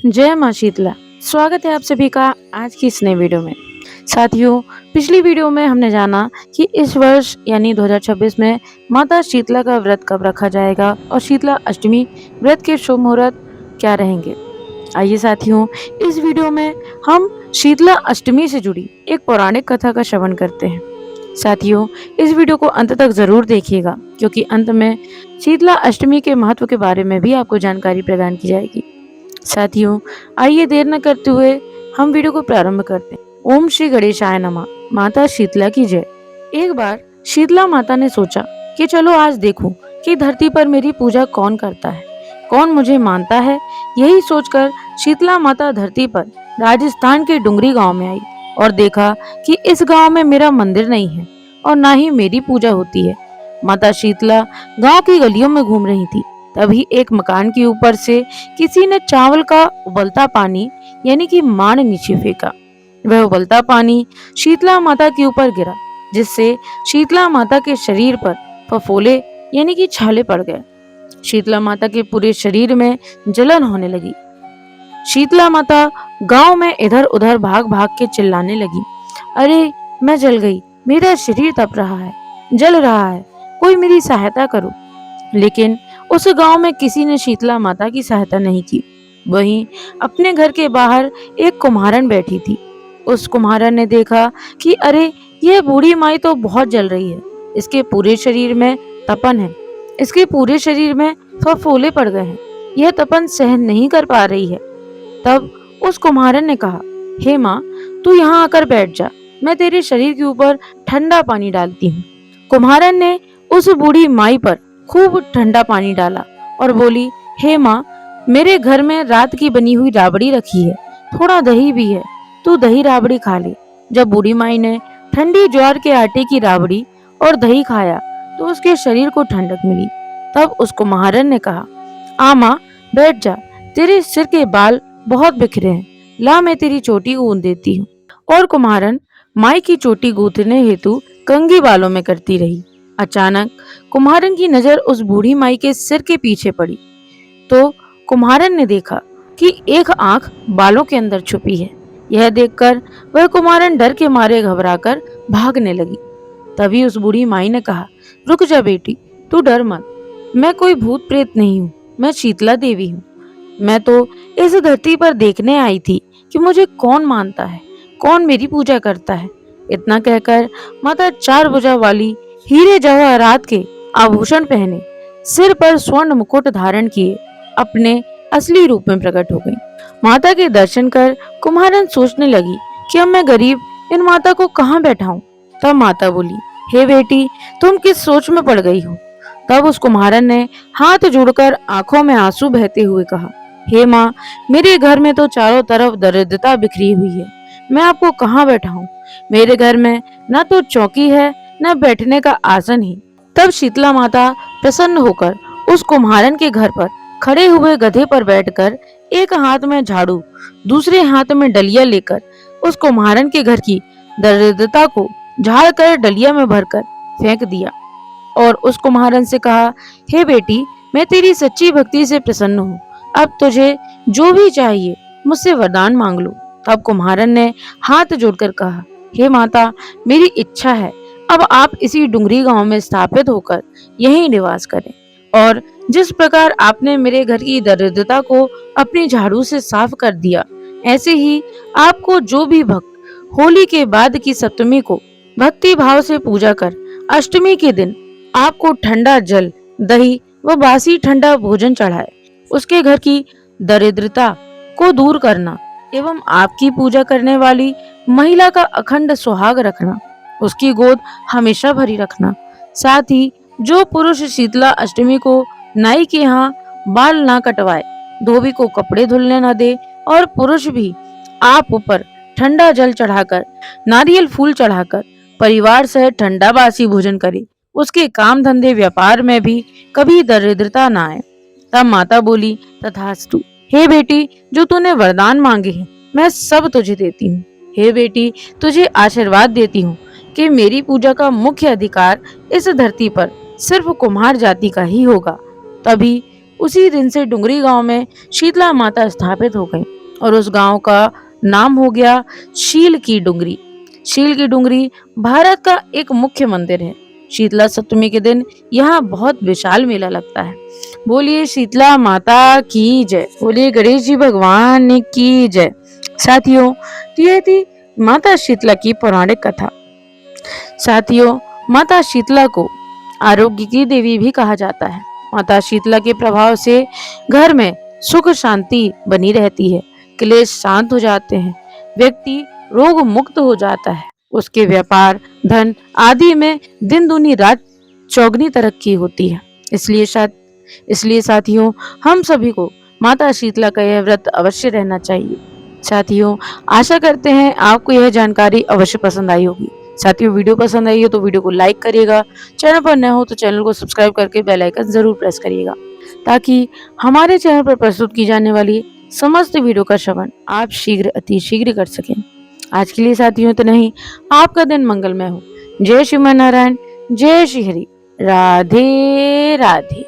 जय माँ शीतला। स्वागत है आप सभी का आज की इस नई वीडियो में। साथियों, पिछली वीडियो में हमने जाना कि इस वर्ष यानी 2026 में माता शीतला का व्रत कब रखा जाएगा और शीतला अष्टमी व्रत के शुभ मुहूर्त क्या रहेंगे। आइए साथियों, इस वीडियो में हम शीतला अष्टमी से जुड़ी एक पौराणिक कथा का श्रवण करते हैं। साथियों, इस वीडियो को अंत तक जरूर देखिएगा क्योंकि अंत में शीतला अष्टमी के महत्व के बारे में भी आपको जानकारी प्रदान की जाएगी। साथियों, आइए देर न करते हुए हम वीडियो को प्रारंभ करते हैं। ओम श्री गणेशाय नमः। माता शीतला की जय। एक बार शीतला माता ने सोचा कि चलो आज देखूं कि धरती पर मेरी पूजा कौन करता है, कौन मुझे मानता है। यही सोचकर शीतला माता धरती पर राजस्थान के डुंगरी गांव में आई और देखा कि इस गांव में मेरा मंदिर नहीं है और ना ही मेरी पूजा होती है। माता शीतला गांव की गलियों में घूम रही थी। तभी एक मकान के ऊपर से किसी ने चावल का उबलता पानी यानी कि मांड नीचे फेंका। वह उबलता पानी शीतला माता के ऊपर गिरा, जिससे शीतला माता के शरीर पर फफोले यानी कि छाले पड़ गए। शीतला माता के पूरे शरीर में जलन होने लगी। शीतला माता गांव में इधर उधर भाग भाग के चिल्लाने लगी, अरे मैं जल गई, मेरा शरीर तप रहा है, जल रहा है, कोई मेरी सहायता करो। लेकिन उस गांव में किसी ने शीतला माता की सहायता नहीं की। वहीं अपने घर के बाहर एक कुम्हारन बैठी थी। उस कुम्हारन ने देखा कि अरे यह बूढ़ी माई तो बहुत जल रही है, इसके पूरे शरीर में तपन है, इसके पूरे शरीर में फफोले पड़ गए हैं, यह तपन सहन नहीं कर पा रही है। तब उस कुम्हारन ने कहा, हे माँ, तू यहाँ आकर बैठ जा, मैं तेरे शरीर के ऊपर ठंडा पानी डालती हूँ। कुम्हारन ने उस बूढ़ी माई पर खूब ठंडा पानी डाला और बोली, हे माँ, मेरे घर में रात की बनी हुई राबड़ी रखी है, थोड़ा दही भी है, तू दही राबड़ी खा ले। जब बूढ़ी माई ने ठंडी ज्वार के आटे की राबड़ी और दही खाया तो उसके शरीर को ठंडक मिली। तब उस कुम्हारन ने कहा, आ माँ, बैठ जा, तेरे सिर के बाल बहुत बिखरे हैं, ला मैं तेरी चोटी गूंथ देती हूँ। और कुम्हारन माई की चोटी गूंथने हेतु कंघी बालों में करती रही। अचानक कुम्हारन की नजर उस बूढ़ी माई के सिर के पीछे पड़ी तो कुम्हारन ने देखा कि एक आंख बालों के अंदर छुपी है। यह देखकर वह कुम्हारन डर के मारे घबराकर भागने लगी। तभी उस बूढ़ी माई ने कहा, रुक जा बेटी, तू डर मत, मैं कोई भूत प्रेत नहीं हूँ, मैं शीतला देवी हूँ। मैं तो इस धरती पर देखने आई थी कि मुझे कौन मानता है, कौन मेरी पूजा करता है। इतना कहकर माता 4 भुजा वाली हीरे जवाहरात के आभूषण पहने, सिर पर स्वर्ण मुकुट धारण किए अपने असली रूप में प्रकट हो गई। माता के दर्शन कर कुम्हारन सोचने लगी कि अब मैं गरीब इन माता को कहाँ बैठाऊं। तब माता बोली, हे बेटी, तुम किस सोच में पड़ गई हो। तब उस कुम्हारन ने हाथ जोड़कर आंखों में आंसू बहते हुए कहा, हे माँ, मेरे घर में तो चारों तरफ दरिद्रता बिखरी हुई है, मैं आपको कहाँ बैठाऊं। मेरे घर में न तो चौकी है न बैठने का आसन ही। तब शीतला माता प्रसन्न होकर उस कुम्हारन के घर पर खड़े हुए गधे पर बैठकर एक हाथ में झाड़ू, दूसरे हाथ में डलिया लेकर उस कुम्हारन के घर की दरिद्रता को झाड़ कर डलिया में भरकर फेंक दिया और उस कुम्हारन से कहा, हे बेटी, मैं तेरी सच्ची भक्ति से प्रसन्न हूँ, अब तुझे जो भी चाहिए मुझसे वरदान मांग लो। तब कुम्हारन ने हाथ जोड़कर कहा, हे माता, मेरी इच्छा है अब आप इसी डुंगरी गांव में स्थापित होकर यहीं निवास करें और जिस प्रकार आपने मेरे घर की दरिद्रता को अपनी झाड़ू से साफ कर दिया, ऐसे ही आपको जो भी भक्त होली के बाद की सप्तमी को भक्ति भाव से पूजा कर अष्टमी के दिन आपको ठंडा जल, दही व बासी ठंडा भोजन चढ़ाए, उसके घर की दरिद्रता को दूर करना एवं आपकी पूजा करने वाली महिला का अखंड सुहाग रखना, उसकी गोद हमेशा भरी रखना। साथ ही जो पुरुष शीतला अष्टमी को नाई के यहाँ बाल ना कटवाए, धोबी को कपड़े धुलने न दे और पुरुष भी आप ऊपर ठंडा जल चढ़ाकर, नारियल फूल चढ़ाकर परिवार सहित ठंडा बासी भोजन करे, उसके काम धंधे व्यापार में भी कभी दरिद्रता ना आए। तब माता बोली, तथास्तु। हे बेटी, जो तूने वरदान मांगे हैं मैं सब तुझे देती हूँ। हे बेटी, तुझे आशीर्वाद देती हूँ कि मेरी पूजा का मुख्य अधिकार इस धरती पर सिर्फ कुम्हार जाति का ही होगा। तभी उसी दिन से डुंगरी गांव में शीतला माता स्थापित हो गई। और उस गांव का नाम हो गया शील की डुंगरी। शील की डुंगरी भारत का एक मुख्य मंदिर है। शीतला सप्तमी के दिन यहाँ बहुत विशाल मेला लगता है। बोलिए शीतला माता की जय, बोलिए गणेश जी भगवान की जय। साथियों, तो यह थी माता शीतला की पौराणिक कथा। साथियों, माता शीतला को आरोग्य की देवी भी कहा जाता है। माता शीतला के प्रभाव से घर में सुख शांति बनी रहती है, क्लेश शांत हो जाते हैं, व्यक्ति रोग मुक्त हो जाता है, उसके व्यापार, धन आदि में दिन दूनी रात चौगनी तरक्की होती है। इसलिए साथियों, हम सभी को माता शीतला का यह व्रत अवश्य रहना चाहिए। साथियों, आशा करते हैं आपको यह जानकारी अवश्य पसंद आई होगी। साथियों, वीडियो पसंद आई हो तो वीडियो को लाइक करिएगा, चैनल पर नए हो तो चैनल को सब्सक्राइब करके बेल आइकन जरूर प्रेस करिएगा, ताकि हमारे चैनल पर प्रस्तुत की जाने वाली समस्त वीडियो का श्रवण आप अति शीघ्र कर सकें। आज के लिए साथियों इतना ही। आपका दिन मंगलमय हो। जय श्री नारायण, जय श्री हरि, राधे राधे।